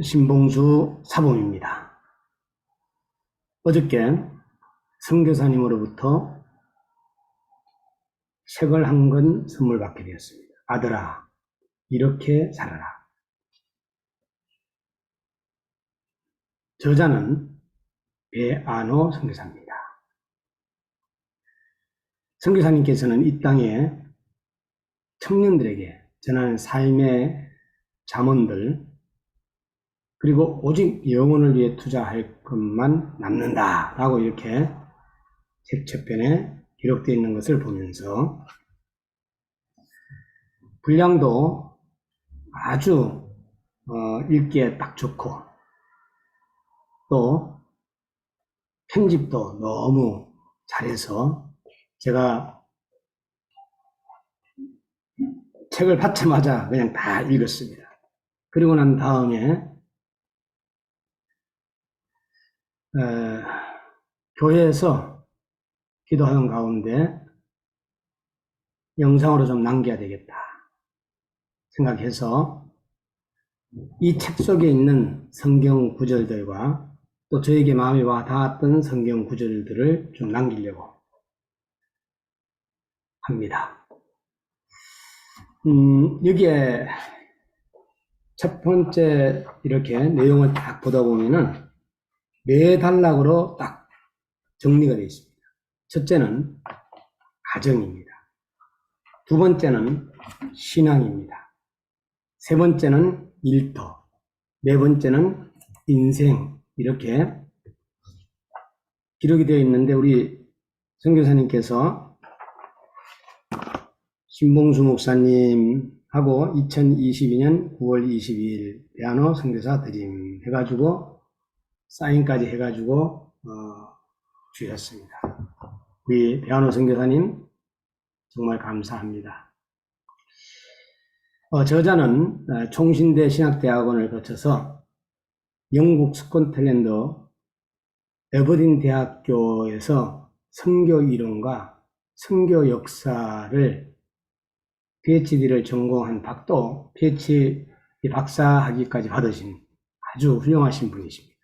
신봉수 사범입니다. 어저께 선교사님으로부터 책을 한 권 선물 받게 되었습니다. 아들아, 이렇게 살아라. 저자는 배안호 선교사입니다. 선교사님께서는 이 땅에 청년들에게 전하는 삶의 잠언들, 그리고 오직 영혼을 위해 투자할 것만 남는다라고 이렇게 책 첫편에 기록되어 있는 것을 보면서 분량도 아주 읽기에 딱 좋고, 또 편집도 너무 잘해서 제가 책을 받자마자 그냥 다 읽었습니다. 그리고 난 다음에 교회에서 기도하는 가운데 영상으로 좀 남겨야 되겠다 생각해서 이 책 속에 있는 성경 구절들과 또 저에게 마음에 와 닿았던 성경 구절들을 좀 남기려고 합니다. 여기에 첫 번째 이렇게 내용을 딱 보다 보면은 네 단락으로 딱 정리가 되어 있습니다. 첫째는 가정입니다. 두 번째는 신앙입니다. 세 번째는 일터, 네 번째는 인생, 이렇게 기록이 되어 있는데, 우리 선교사님께서 신봉수 목사님하고 2022년 9월 22일 배안호 선교사 드림 해가지고 사인까지 해가지고 주셨습니다. 우리 배안호 선교사님 정말 감사합니다. 저자는 총신대 신학대학원을 거쳐서 영국 스코틀랜드 에버딘 대학교에서 선교 이론과 선교 역사를 PhD를 전공한 박도 PhD 박사 학위까지 받으신 아주 훌륭하신 분이십니다.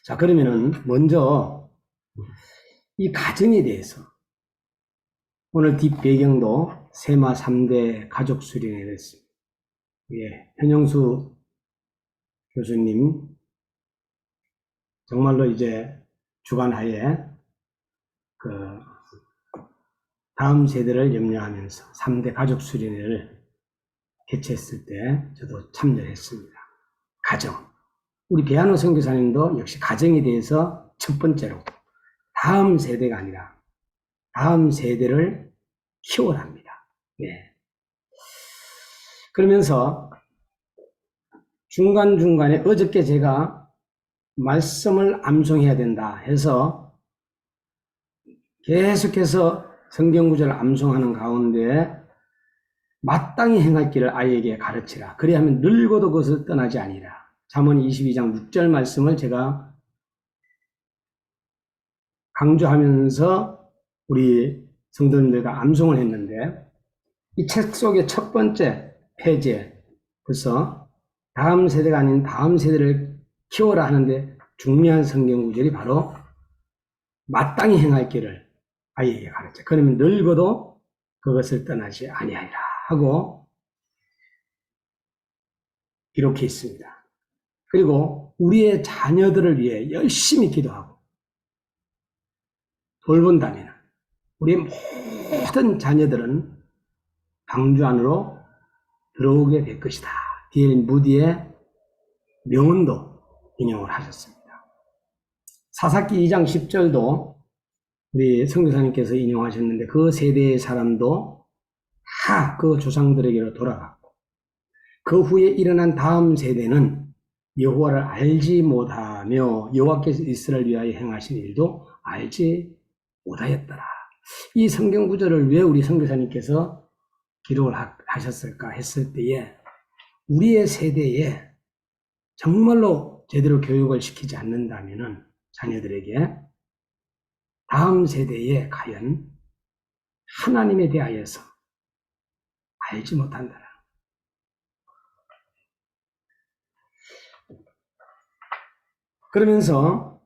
자, 그러면은 먼저 이 가정에 대해서, 오늘 뒷배경도 세마 3대 가족 수련회 됐습니다. 예, 현영수 교수님 정말로 이제 주관하에 다음 세대를 염려하면서 3대 가족 수련회를 개최했을 때 저도 참여했습니다. 가정. 우리 배안호 선교사님도 역시 가정에 대해서 첫 번째로 다음 세대가 아니라 다음 세대를 키워랍니다. 네. 그러면서 중간중간에 어저께 제가 말씀을 암송해야 된다 해서 계속해서 성경구절을 암송하는 가운데 마땅히 행할 길을 아이에게 가르치라. 그리하면 늙어도 그것을 떠나지 아니라. 잠언 22장 6절 말씀을 제가 강조하면서 우리 성도님들과 암송을 했는데, 이 책 속의 첫 번째 페이지에 벌써 다음 세대가 아닌 다음 세대를 키워라 하는데 중요한 성경 구절이 바로 마땅히 행할 길을 아이에게 가르쳐. 그러면 늙어도 그것을 떠나지 아니하리라 하고 이렇게 있습니다. 그리고 우리의 자녀들을 위해 열심히 기도하고 돌본다면 우리의 모든 자녀들은 방주 안으로 들어오게 될 것이다. D.L. 무디의 명언도 인용을 하셨습니다. 사사기 2장 10절도 우리 선교사님께서 인용하셨는데, 그 세대의 사람도 다 그 조상들에게로 돌아갔고 그 후에 일어난 다음 세대는 여호와를 알지 못하며 여호와께서 이스라엘을 위하여 행하신 일도 알지 못하였더라. 이 성경 구절을 왜 우리 선교사님께서 기록을 하셨을까 했을 때에, 우리의 세대에 정말로 제대로 교육을 시키지 않는다면은 자녀들에게 다음 세대에 과연 하나님에 대하여서 알지 못한다라. 그러면서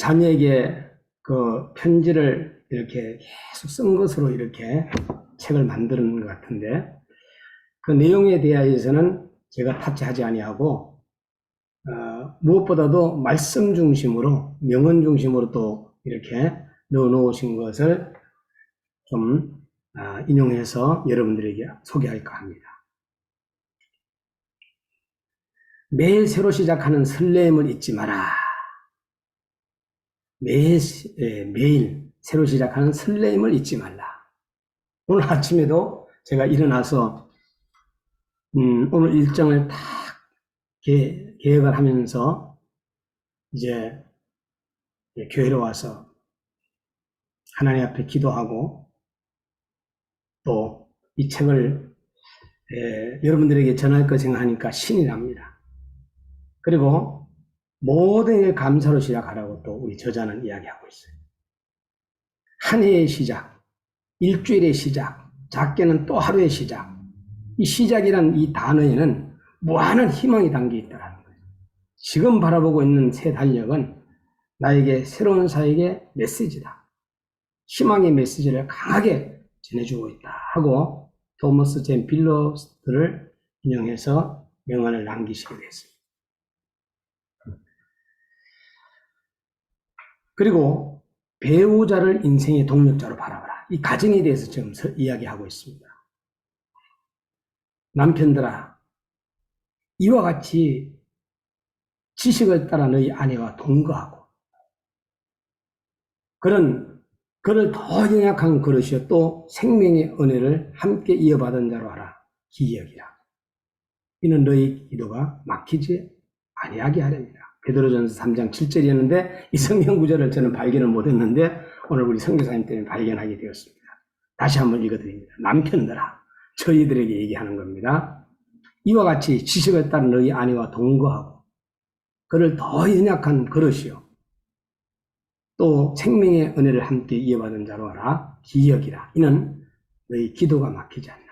자녀에게 그 편지를 이렇게 계속 쓴 것으로 이렇게 책을 만드는 것 같은데, 그 내용에 대하여서는 제가 타치하지 아니하고 무엇보다도 말씀 중심으로, 명언 중심으로 또 이렇게 넣어 놓으신 것을 좀 인용해서 여러분들에게 소개할까 합니다. 매일 새로 시작하는 설렘을 잊지 마라. 매일 새로 시작하는 설렘을 잊지 말라. 오늘 아침에도 제가 일어나서 오늘 일정을 다 계획을 하면서 이제 교회로 와서 하나님 앞에 기도하고 또 이 책을 여러분들에게 전할 것 생각하니까 신이 납니다. 그리고 모든 일 감사로 시작하라고 또 우리 저자는 이야기하고 있어요. 한 해의 시작, 일주일의 시작, 작게는 또 하루의 시작. 이 시작이란 이 단어에는 무한한 희망이 담겨 있다는 거예요. 지금 바라보고 있는 새 달력은 나에게 새로운 사역의 메시지다. 희망의 메시지를 강하게 전해주고 있다 하고 토머스 젠 빌로스를 인용해서 명언을 남기시게 됐습니다. 그리고 배우자를 인생의 동력자로 바라봐라. 이 가정에 대해서 지금 이야기하고 있습니다. 남편들아, 이와 같이 지식을 따라 너희 아내와 동거하고 그를 더 연약한 그릇이요 또 생명의 은혜를 함께 이어받은 자로 하라. 기억이라. 이는 너희 기도가 막히지 아니하게 하렵니다. 베드로전서 3장 7절이었는데 이 성경 구절을 저는 발견을 못했는데 오늘 우리 선교사님 때문에 발견하게 되었습니다. 다시 한번 읽어드립니다. 남편들아, 저희들에게 얘기하는 겁니다. 이와 같이 지식을 따른 너희 아내와 동거하고 그를 더 연약한 그릇이요 또 생명의 은혜를 함께 이어받은 자로 하라. 기억이라. 이는 너희 기도가 막히지 않나.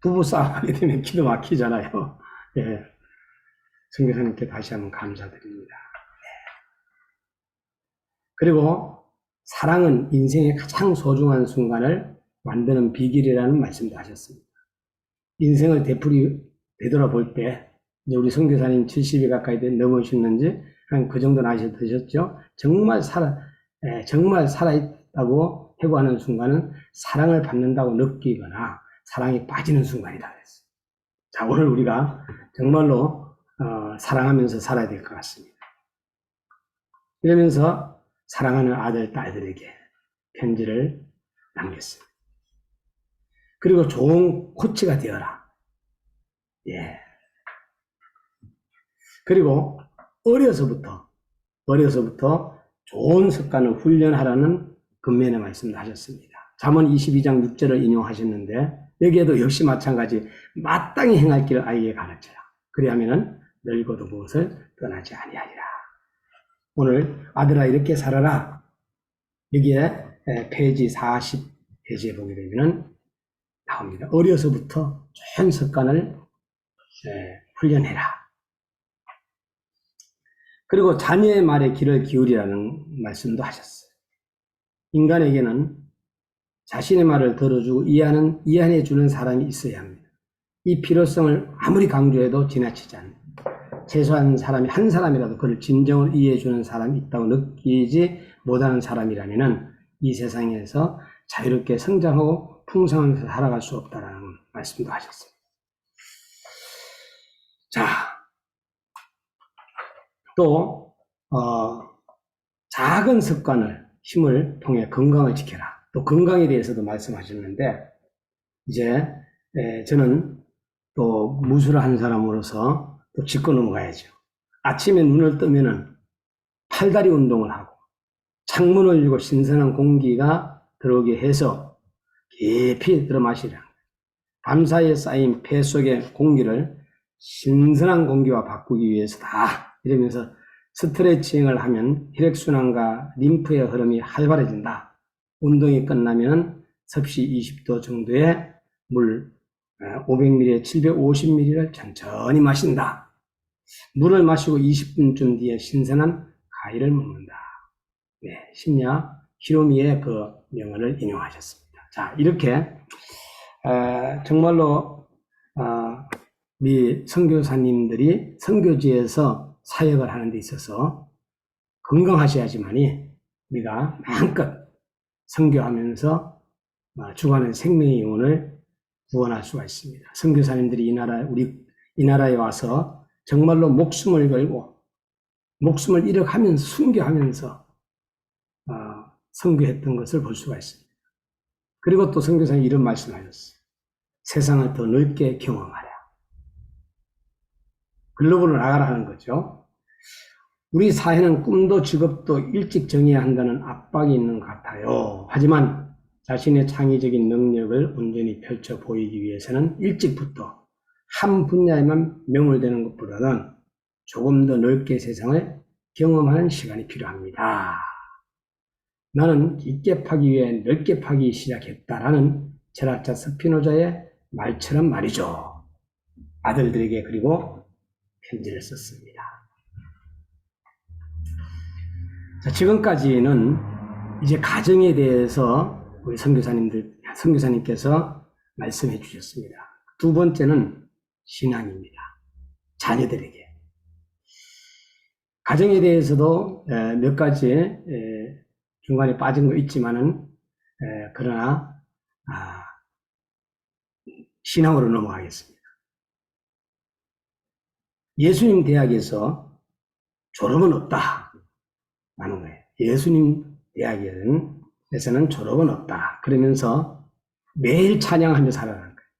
부부싸움 하게 되면 기도 막히잖아요. 예. 선교사님께 다시 한번 감사드립니다. 그리고 사랑은 인생의 가장 소중한 순간을 만드는 비결이라는 말씀도 하셨습니다. 인생을 되돌아볼 때 이제 우리 선교사님 70이 가까이 넘으셨는지 한 그 정도는 드셨죠? 정말 살아있다고 해고하는 순간은 사랑을 받는다고 느끼거나 사랑에 빠지는 순간이다 그랬어요. 자, 오늘 우리가 정말로 사랑하면서 살아야 될 것 같습니다. 이러면서 사랑하는 아들, 딸들에게 편지를 남겼습니다. 그리고 좋은 코치가 되어라. 예. 그리고 어려서부터 좋은 습관을 훈련하라는 근면의 말씀을 하셨습니다. 잠언 22장 6절을 인용하셨는데 여기에도 역시 마찬가지 마땅히 행할 길을 아이에게 가르쳐라. 그리하면은 늙어도 무엇을 떠나지 아니하리라. 오늘 아들아 이렇게 살아라. 여기에 페이지 40페이지에 보게 되면 나옵니다. 어려서부터 좋은 습관을 훈련해라. 그리고 자녀의 말에 귀를 기울이라는 말씀도 하셨어요. 인간에게는 자신의 말을 들어주고 이해해주는 사람이 있어야 합니다. 이 필요성을 아무리 강조해도 지나치지 않습니다. 최소한 한 사람이라도 그를 진정으로 이해해주는 사람이 있다고 느끼지 못하는 사람이라면 이 세상에서 자유롭게 성장하고 풍성하게 살아갈 수 없다는 말씀도 하셨어요. 자, 또 작은 습관을 힘을 통해 건강을 지켜라. 또 건강에 대해서도 말씀하셨는데 이제 저는 또 무술을 한 사람으로서 또 짚고 넘어가야죠. 아침에 눈을 뜨면은 팔다리 운동을 하고 창문을 열고 신선한 공기가 들어오게 해서 깊이 들어 마시라. 밤사이에 쌓인 폐 속의 공기를 신선한 공기와 바꾸기 위해서다. 이러면서 스트레칭을 하면 혈액순환과 림프의 흐름이 활발해진다. 운동이 끝나면 섭씨 20도 정도의 물 500ml에 750ml를 천천히 마신다. 물을 마시고 20분쯤 뒤에 신선한 가위를 먹는다. 네, 심야 히로미의 그 명언을 인용하셨습니다. 자, 이렇게 정말로 우리 선교사님들이 선교지에서 사역을 하는 데 있어서 건강하셔야지만이 우리가 마음껏 선교하면서 주관하는 생명의 영혼을 구원할 수가 있습니다. 선교사님들이 우리 이 나라에 와서 정말로 목숨을 걸고 목숨을 잃어가면서 순교하면서 선교했던 것을 볼 수가 있습니다. 그리고 또 선교사님 이런 말씀하셨어요. 세상을 더 넓게 경험하라. 글로벌로 나가라는 거죠. 우리 사회는 꿈도 직업도 일찍 정해야 한다는 압박이 있는 것 같아요. 하지만 자신의 창의적인 능력을 온전히 펼쳐 보이기 위해서는 일찍부터 한 분야에만 매몰되는 것보다는 조금 더 넓게 세상을 경험하는 시간이 필요합니다. 나는 깊게 파기 위해 넓게 파기 시작했다라는 철학자 스피노자의 말처럼 말이죠. 아들들에게 그리고 편지를 썼습니다. 자, 지금까지는 이제 가정에 대해서 우리 선교사님께서 말씀해 주셨습니다. 두 번째는 신앙입니다. 자녀들에게. 가정에 대해서도 몇 가지 중간에 빠진 거 있지만은 그러나 신앙으로 넘어가겠습니다. 예수님 대학에서 졸업은 없다 라는 거예요. 예수님 대학에서는 졸업은 없다. 그러면서 매일 찬양하며 살아가는 거예요.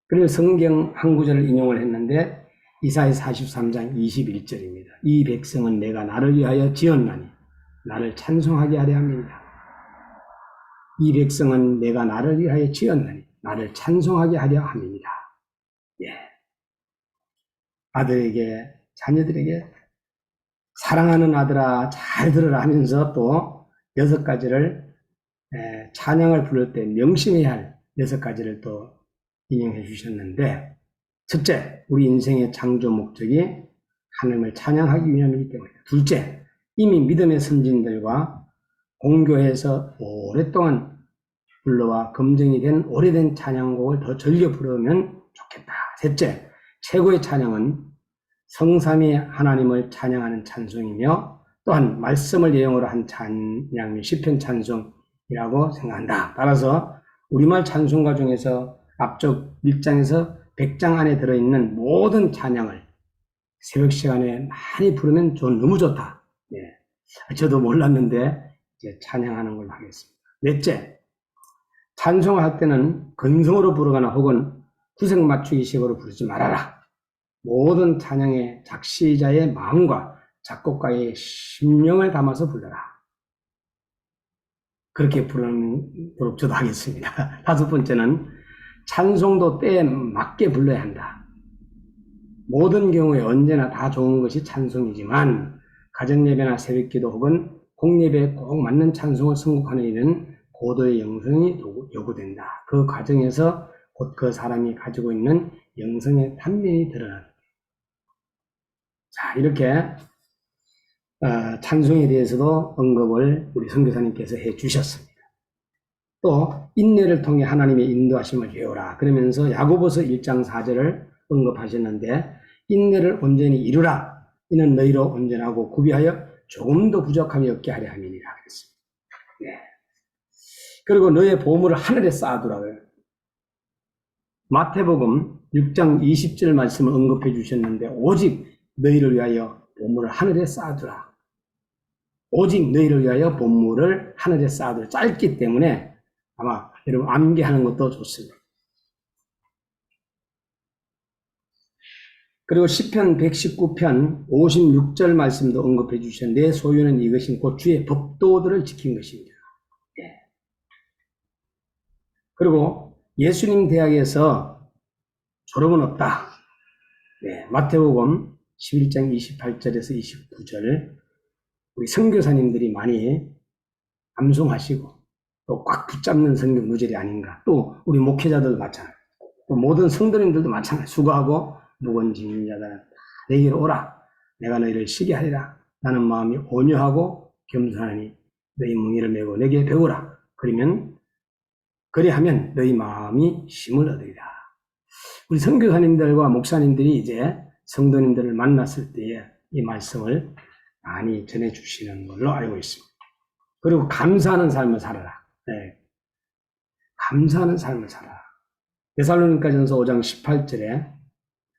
그리고 성경 한 구절을 인용을 했는데 이사야 43장 21절입니다. 이 백성은 내가 나를 위하여 지었나니 나를 찬송하게 하려 합니다. 이 백성은 내가 나를 위하여 지었나니 나를 찬송하게 하려 합니다. 예. 아들에게, 자녀들에게 사랑하는 아들아 잘 들으라 하면서 또 6가지를 찬양을 부를 때 명심해야 할 6가지를 또 인용해 주셨는데, 첫째, 우리 인생의 창조 목적이 하나님을 찬양하기 위함이기 때문에. 둘째, 이미 믿음의 선진들과 공교회에서 오랫동안 불러와 검증이 된 오래된 찬양곡을 더 즐겨 부르면 좋겠다. 셋째, 최고의 찬양은 성삼위 하나님을 찬양하는 찬송이며 또한 말씀을 예용으로 한 찬양이 시편 찬송이라고 생각한다. 따라서 우리말 찬송가 중에서 앞쪽 1장에서 100장 안에 들어있는 모든 찬양을 새벽 시간에 많이 부르면 너무 좋다. 예. 저도 몰랐는데 이제 찬양하는 걸로 하겠습니다. 넷째, 찬송을 할 때는 건성으로 부르거나 혹은 구색 맞추기식으로 부르지 말아라. 모든 찬양의 작시자의 마음과 작곡가의 심령을 담아서 불러라. 그렇게 부르도록 저도 하겠습니다. 다섯 번째는 찬송도 때에 맞게 불러야 한다. 모든 경우에 언제나 다 좋은 것이 찬송이지만 가정예배나 새벽기도 혹은 공예배에 꼭 맞는 찬송을 선곡하는 일은 고도의 영성이 요구된다. 그 과정에서 곧 그 사람이 가지고 있는 영성의 단면이 드러난다. 자, 이렇게 찬송에 대해서도 언급을 우리 선교사님께서 해 주셨습니다. 또 인내를 통해 하나님의 인도하심을 배우라. 그러면서 야고보서 1장 4절을 언급하셨는데 인내를 온전히 이루라. 이는 너희로 온전하고 구비하여 조금도 부족함이 없게 하려 함이니라 그랬습니다. 네. 그리고 너의 보물을 하늘에 쌓아두라고요. 마태복음 6장 20절 말씀을 언급해 주셨는데 오직 너희를 위하여 보물을 하늘에 쌓아두라. 오직 너희를 위하여 보물을 하늘에 쌓아두라. 짧기 때문에 아마 여러분 암기하는 것도 좋습니다. 그리고 시편 119편 56절 말씀도 언급해 주셨는데 내 소유는 이것이 곧 주의 법도들을 지킨 것입니다. 예. 그리고 예수님 대학에서 졸업은 없다. 네, 마태복음 11장 28절에서 29절 우리 선교사님들이 많이 암송하시고 또 꽉 붙잡는 성경 구절이 아닌가. 또 우리 목회자들도 마찬가지. 또 모든 성도님들도 마찬가지. 수고하고 무거운 짐진 자들아 내게로 오라. 내가 너희를 쉬게 하리라. 나는 마음이 온유하고 겸손하니 너희 뭉이를 메고 내게 배우라. 그리하면 너희 마음이 힘을 얻으리라. 우리 선교사님들과 목사님들이 이제 성도님들을 만났을 때에 이 말씀을 많이 전해주시는 걸로 알고 있습니다. 그리고 감사하는 삶을 살아라. 네. 감사하는 삶을 살아라. 데살로니가전서 5장 18절에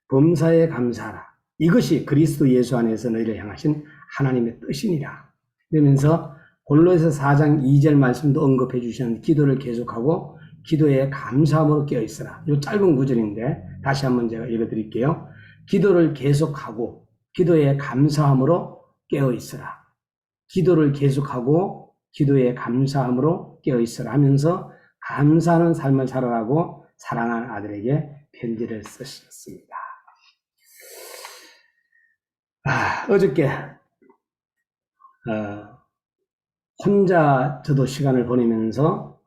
범사에 감사하라. 이것이 그리스도 예수 안에서 너희를 향하신 하나님의 뜻이니라. 그러면서 골로새서 4장 2절 말씀도 언급해 주시는 기도를 계속하고 기도에 감사함으로 깨어있으라. 이 짧은 구절인데 다시 한번 제가 읽어드릴게요. 기도를 계속하고 기도에 감사함으로 깨어있으라. 기도를 계속하고 기도에 감사함으로 깨어있으라 하면서 감사하는 삶을 살아라고 사랑하는 아들에게 편지를 쓰셨습니다. 어저께 혼자 저도 시간을 보내면서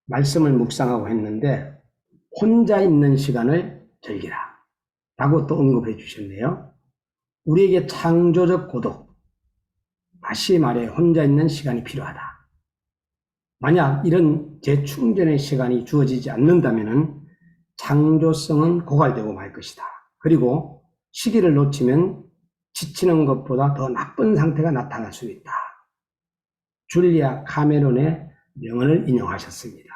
말씀을 묵상하고 했는데 혼자 있는 시간을 즐기라 라고 또 언급해 주셨네요. 우리에게 창조적 고독, 다시 말해 혼자 있는 시간이 필요하다. 만약 이런 재충전의 시간이 주어지지 않는다면 창조성은 고갈되고 말 것이다. 그리고 시기를 놓치면 지치는 것보다 더 나쁜 상태가 나타날 수 있다. 줄리아 카메론의 명언을 인용하셨습니다.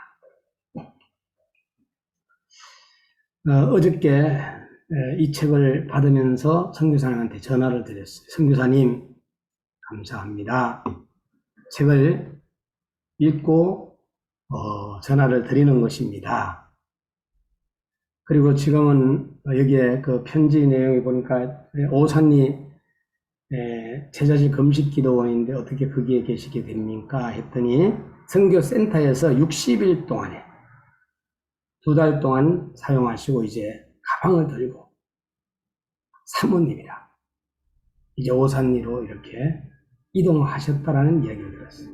어저께 이 책을 받으면서 선교사님한테 전화를 드렸어요. 선교사님 감사합니다. 책을 읽고 전화를 드리는 것입니다. 그리고 지금은 여기에 그 편지 내용에 보니까 오산리 제자지 금식기도원인데 어떻게 거기에 계시게 됩니까? 했더니 선교센터에서 60일 동안에 2달 동안 사용하시고 이제 가방을 들고 사모님이라 이제 오산리로 이렇게 이동하셨다라는 이야기를 들었어요.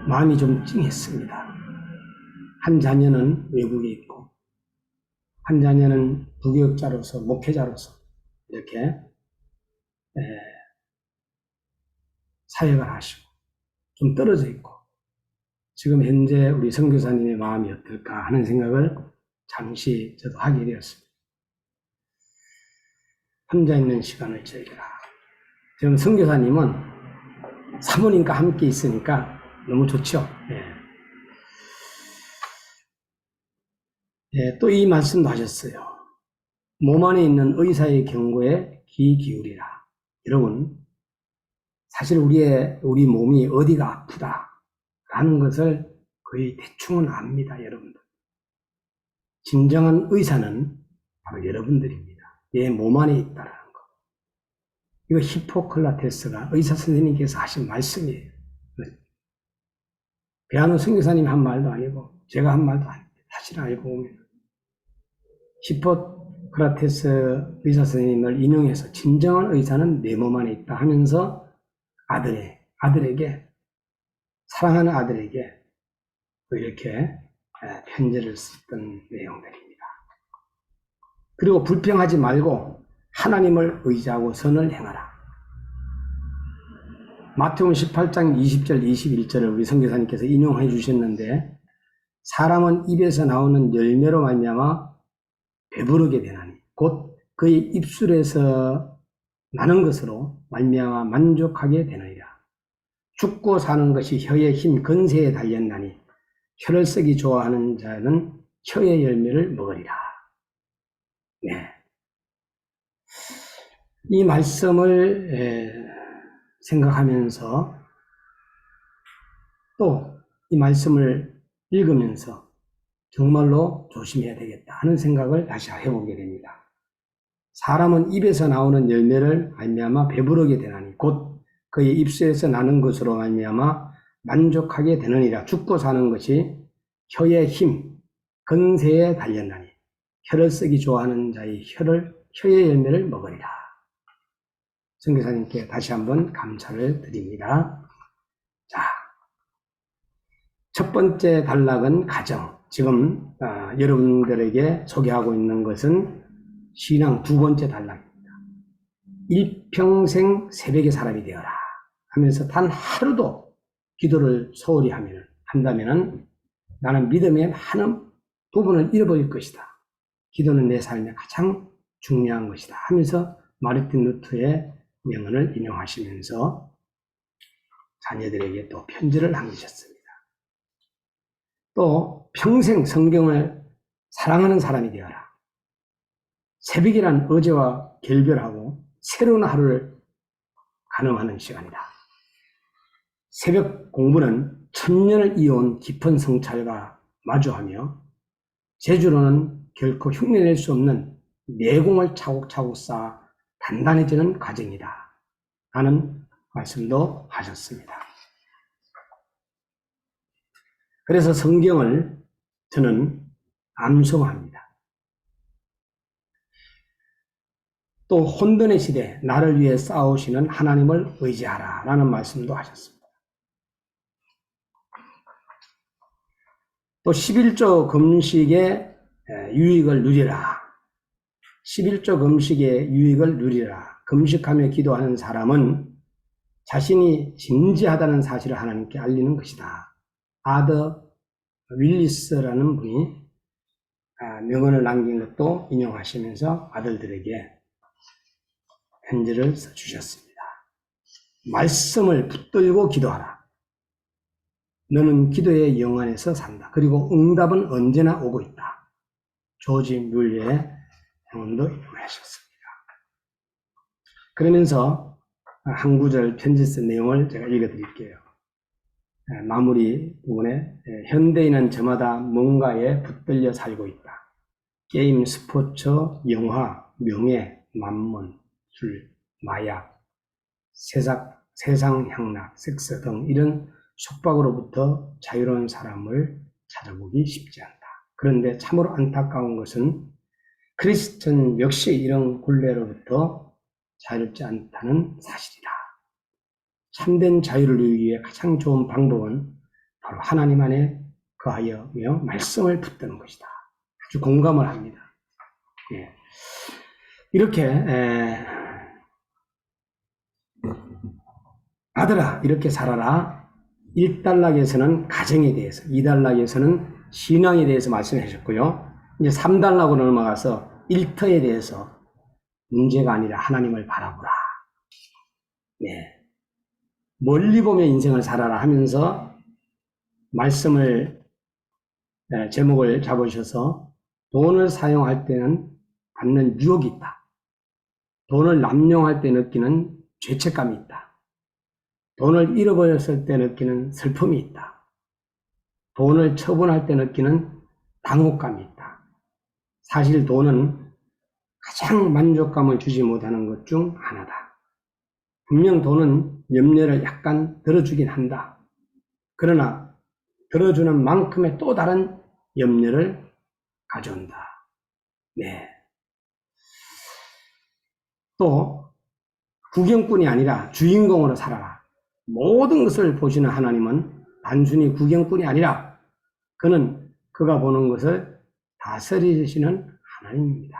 마음이 좀 찡했습니다. 한 자녀는 외국에 있고 한 자녀는 부교육자로서 목회자로서 이렇게 사역을 하시고 좀 떨어져 있고 지금 현재 우리 선교사님의 마음이 어떨까 하는 생각을 잠시 저도 하게 되었습니다. 혼자 있는 시간을 즐겨라. 지금 선교사님은 사모님과 함께 있으니까 너무 좋죠. 또 이 말씀도 하셨어요. 몸 안에 있는 의사의 경고에 귀 기울이라. 여러분, 사실 우리 몸이 어디가 아프다라는 것을 거의 대충은 압니다, 여러분들. 진정한 의사는 바로 여러분들입니다. 내 몸 안에 있다라는 거. 이거 히포크라테스가 의사 선생님께서 하신 말씀이에요. 배아노 선교사님이 한 말도 아니고 제가 한 말도 아닙니다. 사실 알고 보면 히포크라테스 의사 선생님을 인용해서 진정한 의사는 내 몸 안에 있다 하면서 아들에게 사랑하는 아들에게 이렇게 편지를 썼던 내용들입니다. 그리고 불평하지 말고 하나님을 의지하고 선을 행하라. 마태복음 18장 20절 21절을 우리 선교사님께서 인용해 주셨는데 사람은 입에서 나오는 열매로 말미암아 배부르게 되나니 곧 그의 입술에서 나는 것으로 말미암아 만족하게 되느니라. 죽고 사는 것이 혀의 힘 건세에 달렸나니 혀를 쓰기 좋아하는 자는 혀의 열매를 먹으리라. 네. 이 말씀을 생각하면서 또 이 말씀을 읽으면서 정말로 조심해야 되겠다 하는 생각을 다시 해보게 됩니다. 사람은 입에서 나오는 열매를 말미암아 배부르게 되나니 곧 그의 입술에서 나는 것으로 말미암아 만족하게 되느니라. 죽고 사는 것이 혀의 힘, 건세에 달렸나니 혀를 쓰기 좋아하는 자의 혀의 열매를 먹으리라. 선교사님께 다시 한번 감사를 드립니다. 자, 첫 번째 단락은 가정. 지금 여러분들에게 소개하고 있는 것은 신앙 두 번째 단락입니다. 일평생 새벽의 사람이 되어라 하면서 단 하루도 기도를 소홀히 한다면 나는 믿음의 많은 부분을 잃어버릴 것이다. 기도는 내 삶의 가장 중요한 것이다 하면서 마르틴 루터의 명언을 인용하시면서 자녀들에게 또 편지를 남기셨습니다. 또 평생 성경을 사랑하는 사람이 되어라. 새벽이란 어제와 결별하고 새로운 하루를 가늠하는 시간이다. 새벽 공부는 천년을 이어온 깊은 성찰과 마주하며 제주로는 결코 흉내낼 수 없는 내공을 차곡차곡 쌓아 단단해지는 과정이다 라는 말씀도 하셨습니다. 그래서 성경을 저는 암송합니다. 또 혼돈의 시대 나를 위해 싸우시는 하나님을 의지하라 라는 말씀도 하셨습니다. 또 11조 금식의 유익을 누리라. 11조 금식의 유익을 누리라. 금식하며 기도하는 사람은 자신이 진지하다는 사실을 하나님께 알리는 것이다. 아더 윌리스라는 분이 명언을 남긴 것도 인용하시면서 아들들에게 편지를 써주셨습니다. 말씀을 붙들고 기도하라. 너는 기도의 영 안에서 산다. 그리고 응답은 언제나 오고 있다. 조지 뮬리의 명언도 인용하셨습니다. 그러면서 한 구절 편지 쓴 내용을 제가 읽어드릴게요. 마무리 부분에 현대인은 저마다 뭔가에 붙들려 살고 있다. 게임, 스포츠, 영화, 명예, 만문, 술, 마약, 세상 향락, 섹스 등 이런 속박으로부터 자유로운 사람을 찾아보기 쉽지 않다. 그런데 참으로 안타까운 것은 크리스천 역시 이런 굴레로부터 자유롭지 않다는 사실이다. 참된 자유를 누리기 위해 가장 좋은 방법은 바로 하나님 안에 거하여며 말씀을 붙드는 것이다. 아주 공감을 합니다. 예. 이렇게 아들아 이렇게 살아라. 1단락에서는 가정에 대해서, 2단락에서는 신앙에 대해서 말씀하셨고요. 이제 3단락으로 넘어가서 일터에 대해서 문제가 아니라 하나님을 바라보라. 네. 멀리 보며 인생을 살아라 하면서 말씀을 제목을 잡으셔서 돈을 사용할 때는 받는 유혹이 있다. 돈을 남용할 때 느끼는 죄책감이 있다. 돈을 잃어버렸을 때 느끼는 슬픔이 있다. 돈을 처분할 때 느끼는 당혹감이 있다. 사실 돈은 가장 만족감을 주지 못하는 것 중 하나다. 분명 돈은 염려를 약간 들어주긴 한다. 그러나 들어주는 만큼의 또 다른 염려를 가져온다. 네. 또 구경꾼이 아니라 주인공으로 살아라. 모든 것을 보시는 하나님은 단순히 구경꾼이 아니라 그는 그가 보는 것을 다스리시는 하나님입니다.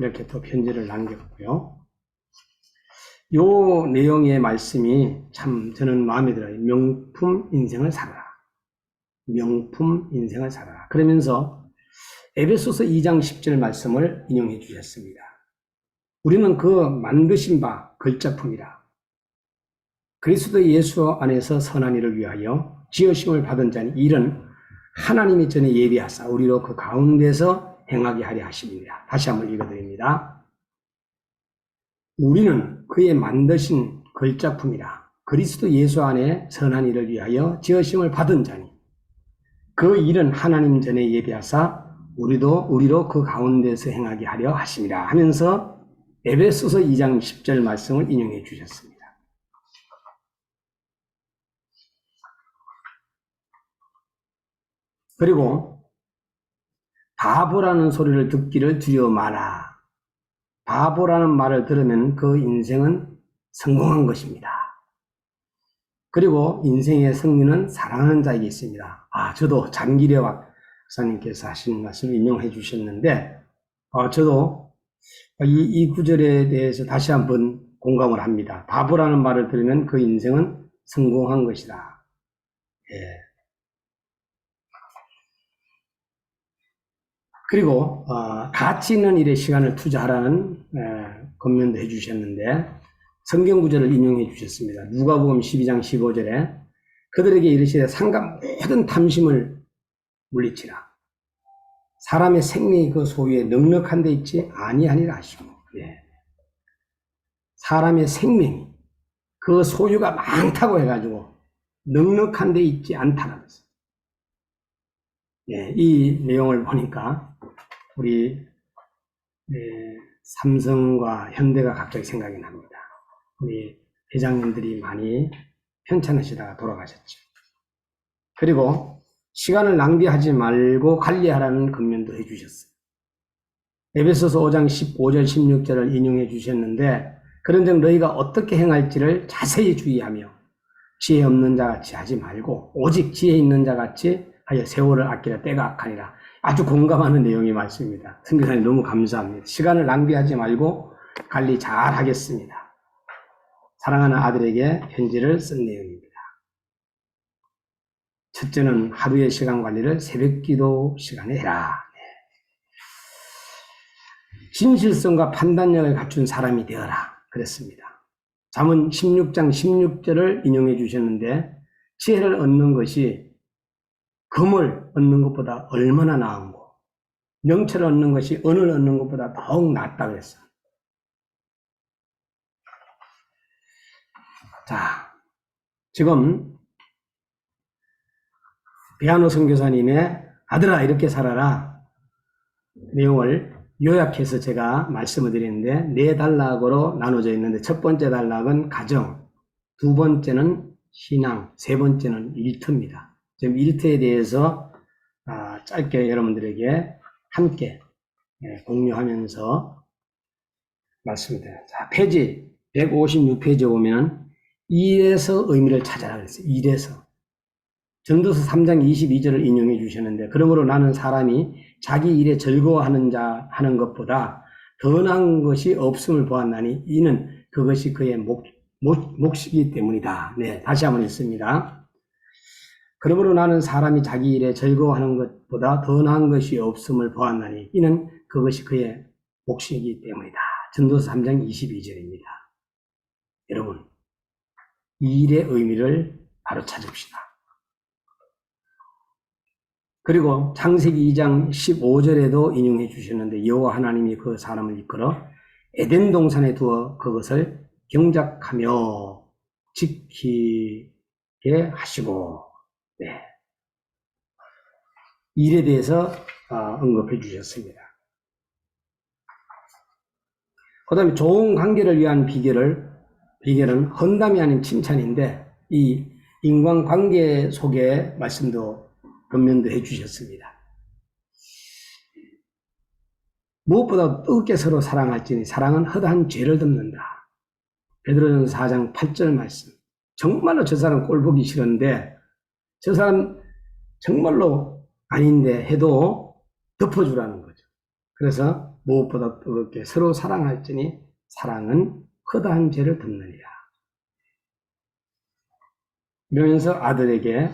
이렇게 또 편지를 남겼고요. 요 내용의 말씀이 참 저는 마음에 들어요. 명품 인생을 살아라. 명품 인생을 살아라. 그러면서 에베소서 2장 10절 말씀을 인용해 주셨습니다. 우리는 그 만드신 바 걸작품이라. 그리스도 예수 안에서 선한 일을 위하여 지으심을 받은 자니 이는 하나님이 전에 예비하사 우리로 그 가운데서 행하게 하려 하십니다. 다시 한번 읽어드립니다. 우리는 그의 만드신 걸작품이라. 그리스도 예수 안에 선한 일을 위하여 지으심을 받은 자니 그 일은 하나님 전에 예비하사 우리로 그 가운데서 행하게 하려 하심이라 하면서 에베소서 2장 10절 말씀을 인용해 주셨습니다. 그리고 바보라는 소리를 듣기를 두려워 마라. 바보라는 말을 들으면 그 인생은 성공한 것입니다. 그리고 인생의 승리는 사랑하는 자에게 있습니다. 저도 장기려와 목사님께서 하신 말씀을 인용해 주셨는데 저도 이 구절에 대해서 다시 한번 공감을 합니다. 바보라는 말을 들으면 그 인생은 성공한 것이다. 예. 그리고 가치 있는 일에 시간을 투자하라는 권면도 해주셨는데 성경 구절을 인용해 주셨습니다. 누가복음 12장 15절에 그들에게 이르시되 상간 모든 탐심을 물리치라. 사람의 생명이 그 소유에 넉넉한 데 있지 아니하니라 하시고, 예. 사람의 생명이 그 소유가 많다고 해가지고 넉넉한 데 있지 않다는 것을. 예, 이 내용을 보니까 우리 삼성과 현대가 갑자기 생각이 납니다. 우리 회장님들이 많이 편찮으시다가 돌아가셨죠. 그리고 시간을 낭비하지 말고 관리하라는 권면도 해주셨어요. 에베소서 5장 15절 16절을 인용해 주셨는데 그런즉 너희가 어떻게 행할지를 자세히 주의하며 지혜 없는 자같이 하지 말고 오직 지혜 있는 자같이 하여 세월을 아끼라 때가 악하니라. 아주 공감하는 내용의 말씀입니다. 선교사님 너무 감사합니다. 시간을 낭비하지 말고 관리 잘 하겠습니다. 사랑하는 아들에게 편지를 쓴 내용입니다. 첫째는 하루의 시간 관리를 새벽기도 시간에 해라. 진실성과 판단력을 갖춘 사람이 되어라. 그랬습니다. 잠언 16장 16절을 인용해 주셨는데 지혜를 얻는 것이 금을 얻는 것보다 얼마나 나은고 명철을 얻는 것이 은을 얻는 것보다 더욱 낫다고 했어요. 자, 지금 베아노 선교사님의 아들아 이렇게 살아라 내용을 요약해서 제가 말씀을 드리는데 네 단락으로 나눠져 있는데 첫 번째 단락은 가정, 두 번째는 신앙, 세 번째는 일터입니다. 지금 일터에 대해서 짧게 여러분들에게 함께 공유하면서 말씀드려요. 자, 페이지 156페이지에 보면 일에서 의미를 찾아라 그랬어요. 일에서. 전도서 3장 22절을 인용해 주셨는데 그러므로 나는 사람이 자기 일에 즐거워하는 자 하는 것보다 더 나은 것이 없음을 보았나니 이는 그것이 그의 몫이기 때문이다. 네, 다시 한번 읽습니다. 그러므로 나는 사람이 자기 일에 즐거워하는 것보다 더 나은 것이 없음을 보았나니 이는 그것이 그의 몫이기 때문이다. 전도서 3장 22절입니다. 여러분, 일의 의미를 바로 찾읍시다. 그리고 창세기 2장 15절에도 인용해 주셨는데 여호와 하나님이 그 사람을 이끌어 에덴 동산에 두어 그것을 경작하며 지키게 하시고 네. 일에 대해서 언급해 주셨습니다. 그 다음에 좋은 관계를 위한 비결은 헌담이 아닌 칭찬인데 이 인간관계 속에 말씀도 권면도 해주셨습니다. 무엇보다 뜨겁게 서로 사랑할지니 사랑은 허다한 죄를 덮는다. 베드로전서 4장 8절 말씀. 정말로 저 사람 꼴 보기 싫은데 저 사람 정말로 아닌데 해도 덮어주라는 거죠. 그래서 무엇보다 뜨겁게 서로 사랑할지니 사랑은 허다한 죄를 덮느니라. 이러면서 아들에게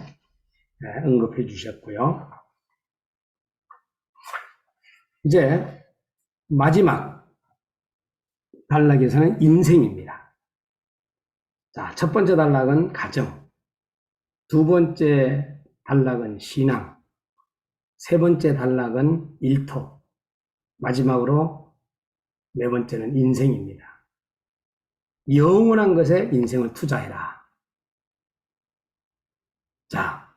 언급해 주셨고요. 이제 마지막 단락에서는 인생입니다. 자, 첫 번째 단락은 가정, 두 번째 단락은 신앙, 세 번째 단락은 일터, 마지막으로 네 번째는 인생입니다. 영원한 것에 인생을 투자해라. 자,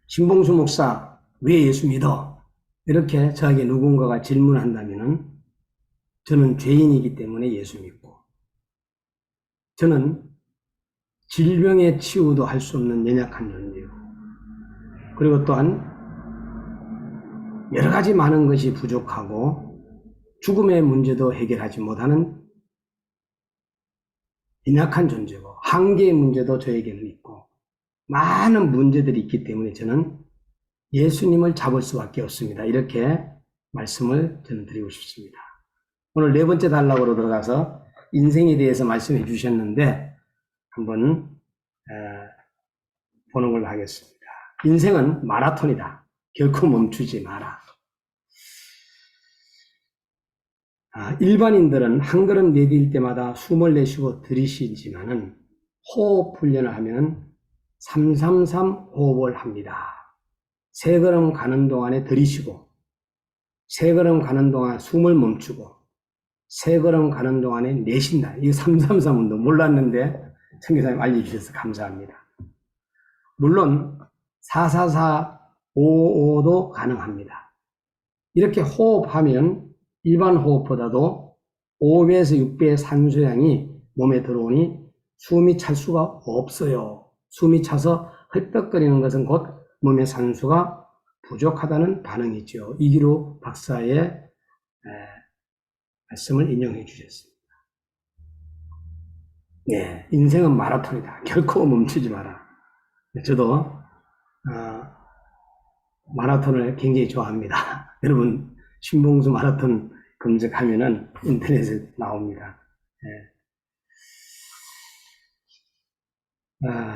신봉수 목사 왜 예수 믿어? 이렇게 저에게 누군가가 질문한다면 저는 죄인이기 때문에 예수 믿고 저는 질병의 치유도 할 수 없는 연약한 존재고 그리고 또한 여러 가지 많은 것이 부족하고 죽음의 문제도 해결하지 못하는 연약한 존재고 한계의 문제도 저에게는 있고 많은 문제들이 있기 때문에 저는 예수님을 잡을 수밖에 없습니다. 이렇게 말씀을 저는 드리고 싶습니다. 오늘 네 번째 단락으로 들어가서 인생에 대해서 말씀해 주셨는데 한번 보는 걸로 하겠습니다. 인생은 마라톤이다. 결코 멈추지 마라. 일반인들은 한 걸음 내딜 때마다 숨을 내쉬고 들이쉬지만은 호흡 훈련을 하면 333 호흡을 합니다. 세 걸음 가는 동안에 들이쉬고, 세 걸음 가는 동안 숨을 멈추고, 세 걸음 가는 동안에 내쉰다. 이 333운동 몰랐는데 선교사님 알려주셔서 감사합니다. 물론 444, 55도 가능합니다. 이렇게 호흡하면 일반 호흡보다도 5배에서 6배의 산소량이 몸에 들어오니 숨이 찰 수가 없어요. 숨이 차서 헐떡거리는 것은 곧 몸의 산소가 부족하다는 반응이죠. 이기로 박사의 말씀을 인용해 주셨습니다. 네, 인생은 마라톤이다. 결코 멈추지 마라. 저도 마라톤을 굉장히 좋아합니다. 여러분 신봉수 마라톤 검색하면은 인터넷에 나옵니다.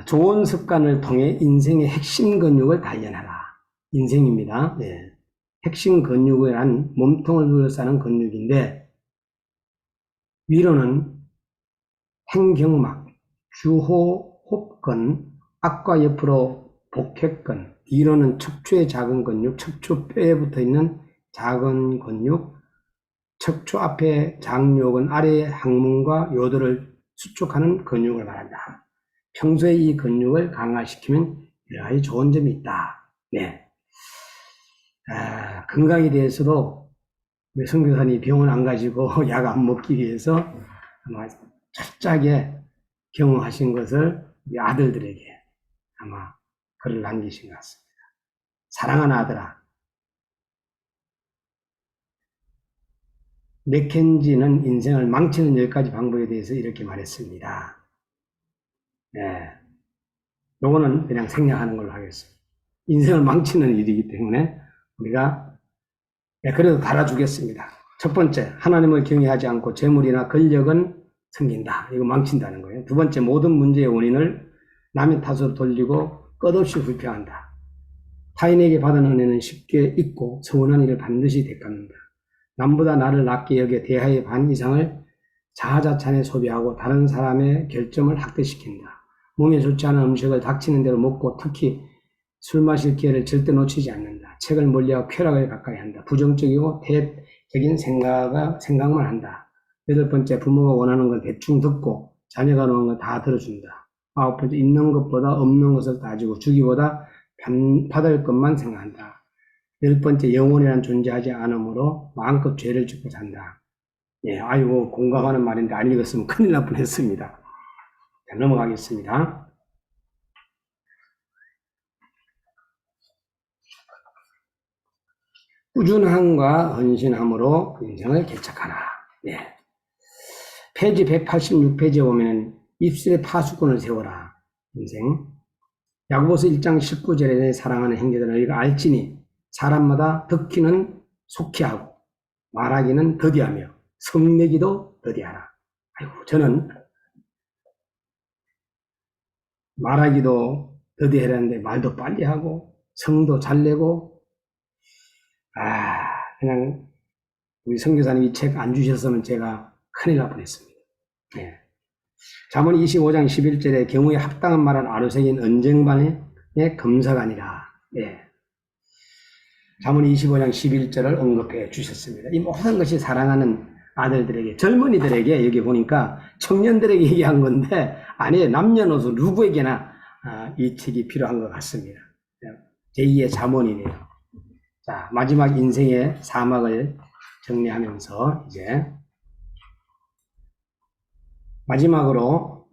좋은 습관을 통해 인생의 핵심 근육을 단련하라. 인생입니다. 핵심 근육이란 몸통을 둘러싸는 근육인데 위로는 행경막, 주호흡근, 앞과 옆으로 복혈근, 뒤로는 척추의 작은 근육, 척추뼈에 붙어있는 작은 근육, 척추 앞에 장요근, 아래의 항문과 요도를 수축하는 근육을 말한다. 평소에 이 근육을 강화시키면 여러 가지 좋은 점이 있다. 건강에 대해서도 선교사님이 병원 안 가지고 약 안 먹기 위해서 아마 철저하게 경험하신 것을 우리 아들들에게 아마 글을 남기신 것 같습니다. 사랑하는 아들아, 맥켄지는 인생을 망치는 10가지 방법에 대해서 이렇게 말했습니다. 요거는 그냥 생략하는 걸로 하겠습니다. 인생을 망치는 일이기 때문에 우리가 그래도 달아주겠습니다. 첫 번째, 하나님을 경외하지 않고 재물이나 권력은 생긴다. 이거 망친다는 거예요. 두 번째, 모든 문제의 원인을 남의 탓으로 돌리고 끝없이 불평한다. 타인에게 받은 은혜는 쉽게 잊고 서운한 일을 반드시 되갚는다. 남보다 나를 낮게 여겨 대하의 반 이상을 자아자찬에 소비하고 다른 사람의 결점을 학대시킨다. 몸에 좋지 않은 음식을 닥치는 대로 먹고 특히 술 마실 기회를 절대 놓치지 않는다. 책을 멀리하고 쾌락을 가까이 한다. 부정적이고 대적인 생각만 한다. 여덟 번째, 부모가 원하는 건 대충 듣고 자녀가 원하는 건 다 들어준다. 아홉 번째, 있는 것보다 없는 것을 따지고 주기보다 받을 것만 생각한다. 열 번째, 영혼이란 존재하지 않으므로 마음껏 죄를 짓고 산다. 아이고 공감하는 말인데 안 읽었으면 큰일 날 뻔했습니다. 자, 넘어가겠습니다. 꾸준함과 헌신함으로 인생을 개척하라. 페이지 186페이지에 보면 입술에 파수꾼을 세워라. 인생. 야고보서 1장 19절에 사랑하는 형제들아, 너희가 알지니 사람마다 듣기는 속히 하고 말하기는 더디하며 성내기도 더디하라. 아이고, 저는 말하기도 더디하라는데 말도 빨리 하고 성도 잘 내고 그냥 우리 선교사님이 책 안 주셨으면 제가 큰일 날 뻔했습니다. 잠언 25장 11절에 경우에 합당한 말은 아로새긴 언쟁반의 검사관이라. 잠언 25장 11절을 언급해 주셨습니다. 이 모든 것이 사랑하는 아들들에게, 젊은이들에게, 여기 보니까 청년들에게 얘기한 건데 아니에요. 남녀노소 누구에게나 이 책이 필요한 것 같습니다. 제2의 잠언이네요. 자, 마지막 인생의 사막을 정리하면서 이제 마지막으로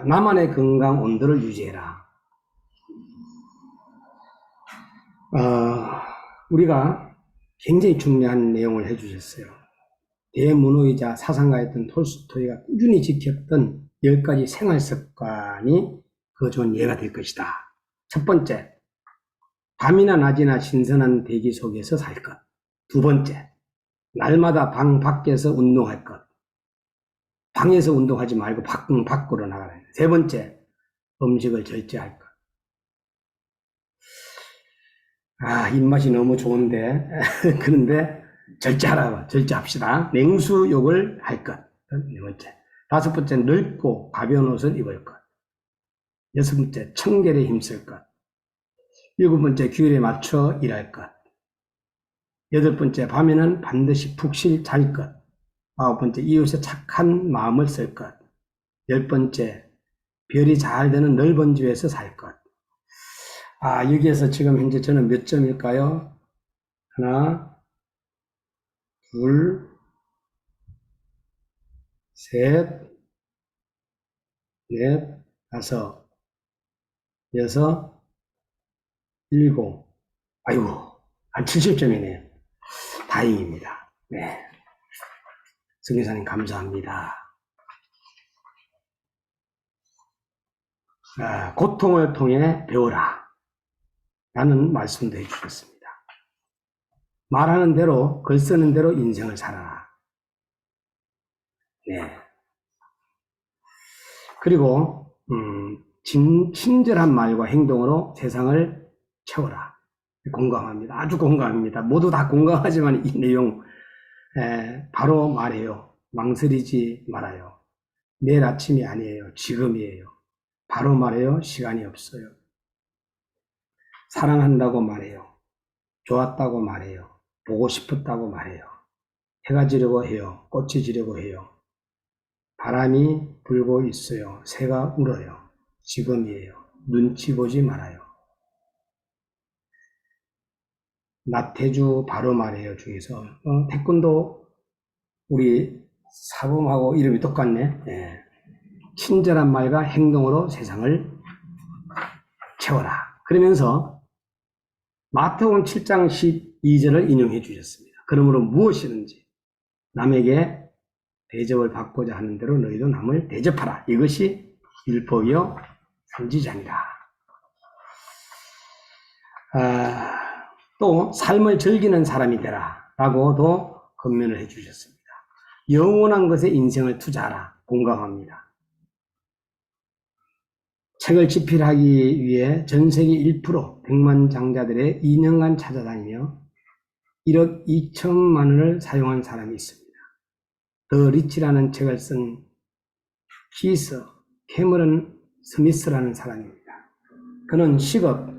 나만의 건강 온도를 유지해라. 우리가 굉장히 중요한 내용을 해주셨어요. 대문호이자 사상가였던 톨스토이가 꾸준히 지켰던 10가지 생활 습관이 그 좋은 예가 될 것이다. 첫 번째, 밤이나 낮이나 신선한 대기 속에서 살 것. 두 번째, 날마다 방 밖에서 운동할 것. 방에서 운동하지 말고 밖으로 나가라. 세 번째, 음식을 절제할 것. 입맛이 너무 좋은데, 그런데 절제합시다. 냉수욕을 할 것. 네 번째. 다섯 번째, 넓고 가벼운 옷을 입을 것. 여섯 번째, 청결에 힘쓸 것. 일곱 번째, 규율에 맞춰 일할 것. 여덟 번째, 밤에는 반드시 푹 잘 것. 아홉 번째, 이웃에 착한 마음을 쓸 것. 열 번째, 별이 잘 되는 넓은 집에서 살 것. 여기에서 지금 현재 저는 몇 점일까요? 하나, 둘, 셋, 넷, 다섯, 여섯, 일곱. 아이고, 한 70점이네요. 다행입니다. 네. 성교사님 감사합니다. 고통을 통해 배워라. 라는 말씀도 해주셨습니다. 말하는 대로, 글 쓰는 대로 인생을 살아라. 네. 그리고, 친절한 말과 행동으로 세상을 채워라. 공감합니다. 아주 공감합니다. 모두 다 공감하지만 이 내용, 바로 말해요. 망설이지 말아요. 내일 아침이 아니에요. 지금이에요. 바로 말해요. 시간이 없어요. 사랑한다고 말해요. 좋았다고 말해요. 보고 싶었다고 말해요. 해가 지려고 해요. 꽃이 지려고 해요. 바람이 불고 있어요. 새가 울어요. 지금이에요. 눈치 보지 말아요. 나태주 바로 말해요 중에서 태권도 우리 사범하고 이름이 똑같네. 예. 친절한 말과 행동으로 세상을 채워라. 그러면서 마태복음 7장 12절을 인용해 주셨습니다. 그러므로 무엇이든지 남에게 대접을 받고자 하는 대로 너희도 남을 대접하라. 이것이 율법이요 선지자니라. 또 삶을 즐기는 사람이 되라 라고도 권면을 해 주셨습니다. 영원한 것에 인생을 투자하라. 공감합니다. 책을 집필하기 위해 전 세계 1% 100만 장자들의 2년간 찾아다니며 1억 2천만 원을 사용한 사람이 있습니다. 더 리치라는 책을 쓴 키스 캐머런 스미스라는 사람입니다. 그는 10억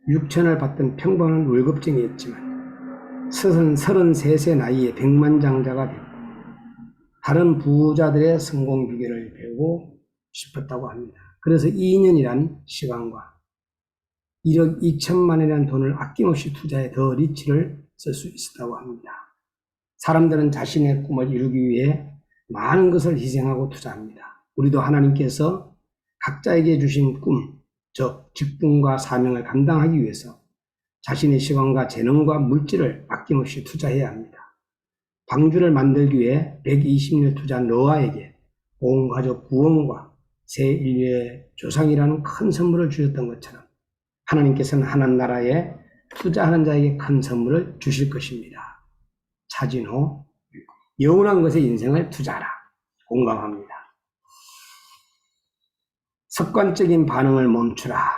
6천을 받던 평범한 월급쟁이였지만 33세 나이에 100만 장자가 됐고 다른 부자들의 성공 비결을 배우고 싶었다고 합니다. 그래서 2년이란 시간과 1억 2천만 원이라는 돈을 아낌없이 투자해 더 리치를 쓸 수 있었다고 합니다. 사람들은 자신의 꿈을 이루기 위해 많은 것을 희생하고 투자합니다. 우리도 하나님께서 각자에게 주신 꿈, 즉 직분과 사명을 감당하기 위해서 자신의 시간과 재능과 물질을 아낌없이 투자해야 합니다. 방주를 만들기 위해 120년 투자한 노아에게 온 가족 구원과 새 인류의 조상이라는 큰 선물을 주셨던 것처럼 하나님께서는 하나님 나라에 투자하는 자에게 큰 선물을 주실 것입니다. 차진호, 영원한 것에 인생을 투자하라. 공감합니다. 습관적인 반응을 멈추라.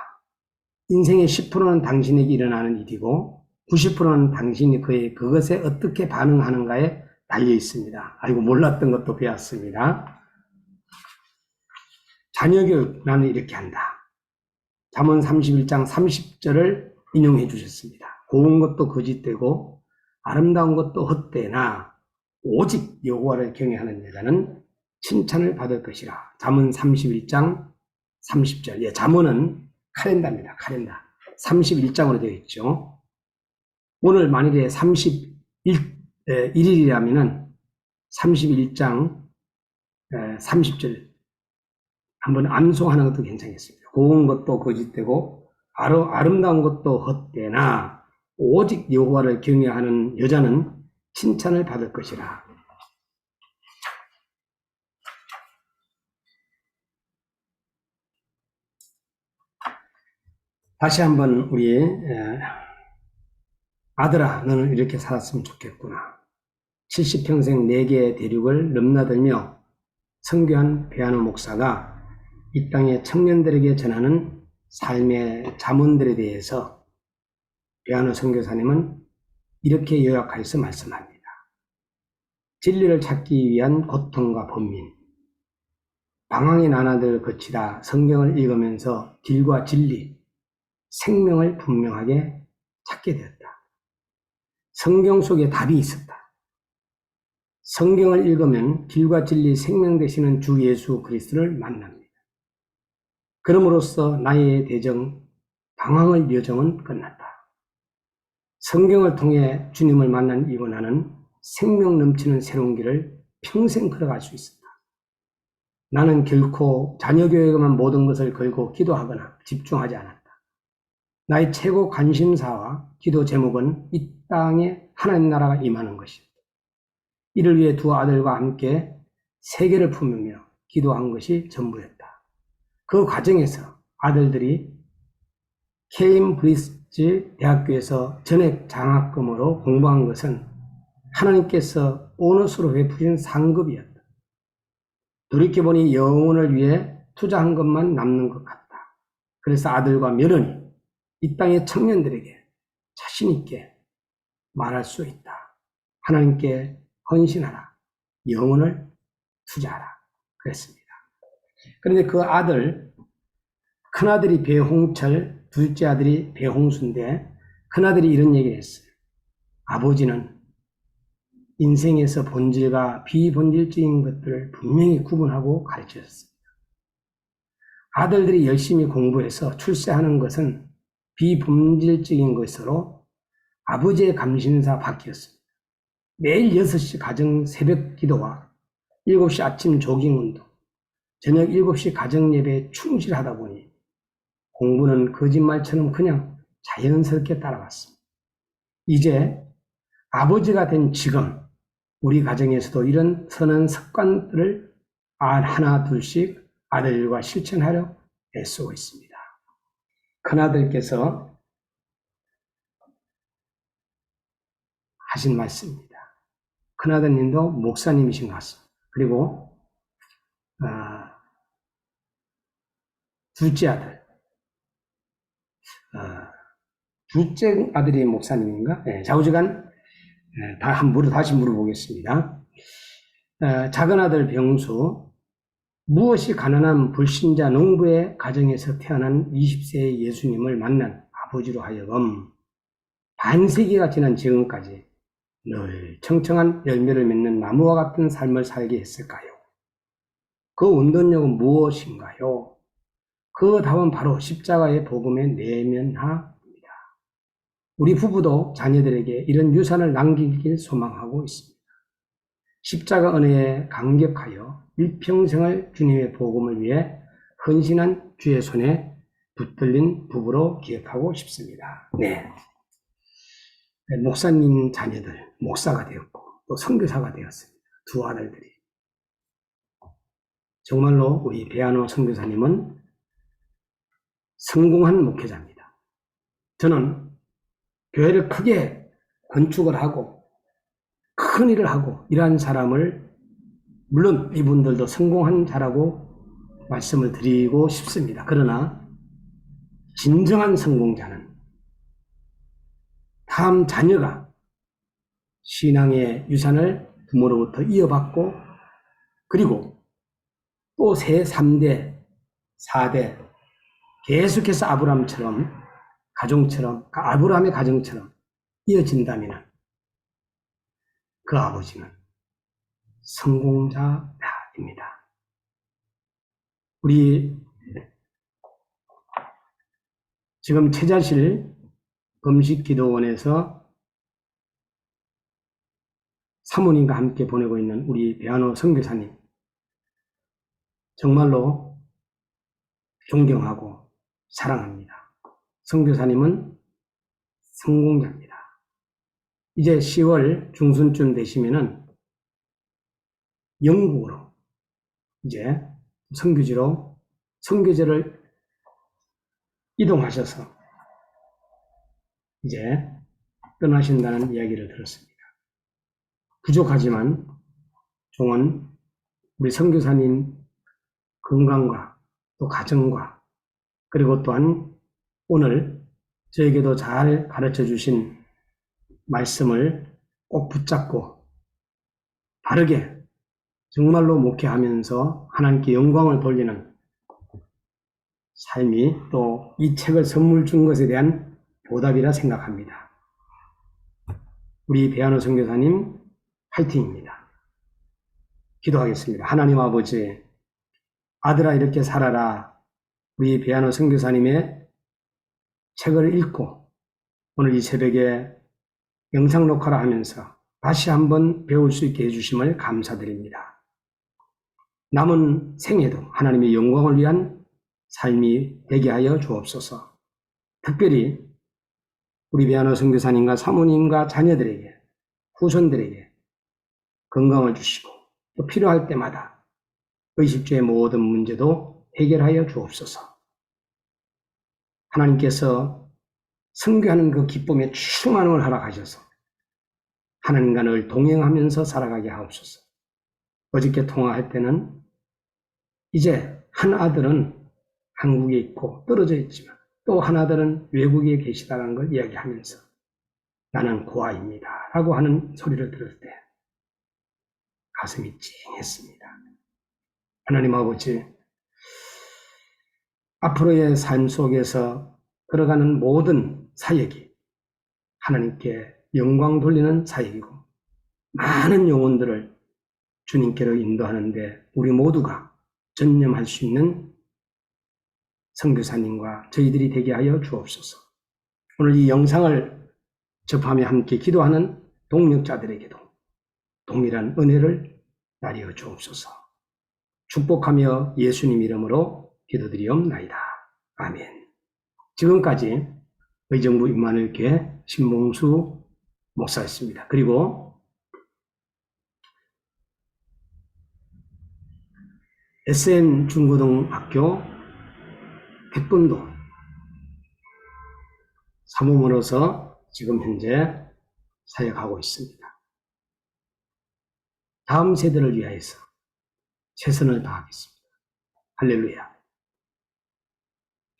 인생의 10%는 당신에게 일어나는 일이고 90%는 당신이 그것에 어떻게 반응하는가에 달려 있습니다. 아이고 몰랐던 것도 배웠습니다. 자녀교육 나는 이렇게 한다. 잠언 31장 30절을 인용해 주셨습니다. 고운 것도 거짓되고 아름다운 것도 헛되나 오직 여호와를 경외하는 여자는 칭찬을 받을 것이라. 잠언 31장 30절. 예, 잠언은 칼렌다입니다. 칼렌다. 31장으로 되어 있죠. 오늘 만일에 31일이라면은 31장 30절 한번 암송하는 것도 괜찮겠습니다. 고운 것도 거짓되고 아름다운 것도 헛되나 오직 여호와를 경외하는 여자는 칭찬을 받을 것이라. 다시 한번 우리 아들아, 너는 이렇게 살았으면 좋겠구나. 70평생 4개의 대륙을 넘나들며 선교한 배아노 목사가 이 땅의 청년들에게 전하는 삶의 자문들에 대해서 배아노 선교사님은 이렇게 요약하여서 말씀합니다. 진리를 찾기 위한 고통과 번민, 방황의 나날들을 거치다 성경을 읽으면서 길과 진리, 생명을 분명하게 찾게 되었다. 성경 속에 답이 있었다. 성경을 읽으면 길과 진리, 생명 되시는 주 예수 그리스도를 만납니다. 그럼으로써 나의 대정, 방황의 여정은 끝났다. 성경을 통해 주님을 만난 이고 나는 생명 넘치는 새로운 길을 평생 걸어갈 수 있었다. 나는 결코 자녀교육에만 모든 것을 걸고 기도하거나 집중하지 않았다. 나의 최고 관심사와 기도 제목은 이 땅에 하나님 나라가 임하는 것이었다. 이를 위해 두 아들과 함께 세계를 품으며 기도한 것이 전부였다. 그 과정에서 아들들이 케임브리지 대학교에서 전액 장학금으로 공부한 것은 하나님께서 보너스로 베푸신 상급이었다. 돌이켜보니 영혼을 위해 투자한 것만 남는 것 같다. 그래서 아들과 며느리, 이 땅의 청년들에게 자신 있게 말할 수 있다. 하나님께 헌신하라. 영혼을 투자하라. 그랬습니다. 그런데 그 아들, 큰아들이 배홍철, 둘째 아들이 배홍수인데 큰아들이 이런 얘기를 했어요. 아버지는 인생에서 본질과 비본질적인 것들을 분명히 구분하고 가르치셨습니다. 아들들이 열심히 공부해서 출세하는 것은 비본질적인 것으로 아버지의 감신사 밖이었습니다. 매일 6시 가정 새벽 기도와 7시 아침 조깅 운동, 저녁 7시 가정 예배에 충실하다 보니 공부는 거짓말처럼 그냥 자연스럽게 따라갔습니다. 이제 아버지가 된 지금 우리 가정에서도 이런 선한 습관들을 하나 둘씩 아들과 실천하려 애쓰고 있습니다. 큰아들께서 하신 말씀입니다. 큰아드님도 목사님이신 것 같습니다. 그리고 둘째 아들, 둘째 아들이 목사님인가? 네, 좌우지간 다시 물어보겠습니다. 작은 아들 병수, 무엇이 가난한 불신자 농부의 가정에서 태어난 20세의 예수님을 만난 아버지로 하여금 반세기가 지난 지금까지 늘 청청한 열매를 맺는 나무와 같은 삶을 살게 했을까요? 그 원동력은 무엇인가요? 그 답은 바로 십자가의 복음의 내면화입니다. 우리 부부도 자녀들에게 이런 유산을 남기길 소망하고 있습니다. 십자가 은혜에 감격하여 일평생을 주님의 복음을 위해 헌신한 주의 손에 붙들린 부부로 기억하고 싶습니다. 네. 목사님 자녀들, 목사가 되었고, 또 선교사가 되었습니다. 두 아들들이. 정말로 우리 배아노 선교사님은 성공한 목회자입니다. 저는 교회를 크게 건축을 하고, 큰 일을 하고, 이러한 사람을, 물론 이분들도 성공한 자라고 말씀을 드리고 싶습니다. 그러나, 진정한 성공자는 다음 자녀가 신앙의 유산을 부모로부터 이어받고 그리고 또 새 3대, 4대 계속해서 아브라함의 가정처럼 이어진다면 그 아버지는 성공자입니다. 우리 지금 최자실 금식기도원에서 사모님과 함께 보내고 있는 우리 배아노 선교사님, 정말로 존경하고 사랑합니다. 선교사님은 성공자입니다. 이제 10월 중순쯤 되시면은 영국으로 이제 선교지를 이동하셔서 이제 떠나신다는 이야기를 들었습니다. 부족하지만 종은 우리 선교사님 건강과 또 가정과 그리고 또한 오늘 저에게도 잘 가르쳐 주신 말씀을 꼭 붙잡고 바르게 정말로 목회하면서 하나님께 영광을 돌리는 삶이 또 이 책을 선물 준 것에 대한 보답이라 생각합니다. 우리 배한호 선교사님 파이팅입니다. 기도하겠습니다. 하나님 아버지, 아들아 이렇게 살아라. 우리 배한호 선교사님의 책을 읽고 오늘 이 새벽에 영상 녹화를 하면서 다시 한번 배울 수 있게 해주심을 감사드립니다. 남은 생에도 하나님의 영광을 위한 삶이 되게 하여 주옵소서. 특별히 우리 배한호 선교사님과 사모님과 자녀들에게, 후손들에게 건강을 주시고 또 필요할 때마다 의식주의 모든 문제도 해결하여 주옵소서. 하나님께서 선교하는 그 기쁨에 충만을 허락하셔서 하나님과 늘 동행하면서 살아가게 하옵소서. 어저께 통화할 때는 이제 한 아들은 한국에 있고 떨어져 있지만 또 한 아들은 외국에 계시다는 걸 이야기하면서 나는 고아입니다 라고 하는 소리를 들을 때 가슴이 찡했습니다. 하나님 아버지, 앞으로의 삶 속에서 걸어가는 모든 사역이 하나님께 영광 돌리는 사역이고 많은 영혼들을 주님께로 인도하는데 우리 모두가 전념할 수 있는 선교사님과 저희들이 되게 하여 주옵소서. 오늘 이 영상을 접하며 함께 기도하는 동력자들에게도 동일한 은혜를 나뉘어 주옵소서. 축복하며 예수님 이름으로 기도드리옵나이다. 아멘. 지금까지 의정부 임마누엘교회 신봉수 목사였습니다. 그리고 SM 중고등학교 백분도 사모으로서 지금 현재 사역하고 있습니다. 다음 세대를 위하여서 최선을 다하겠습니다. 할렐루야.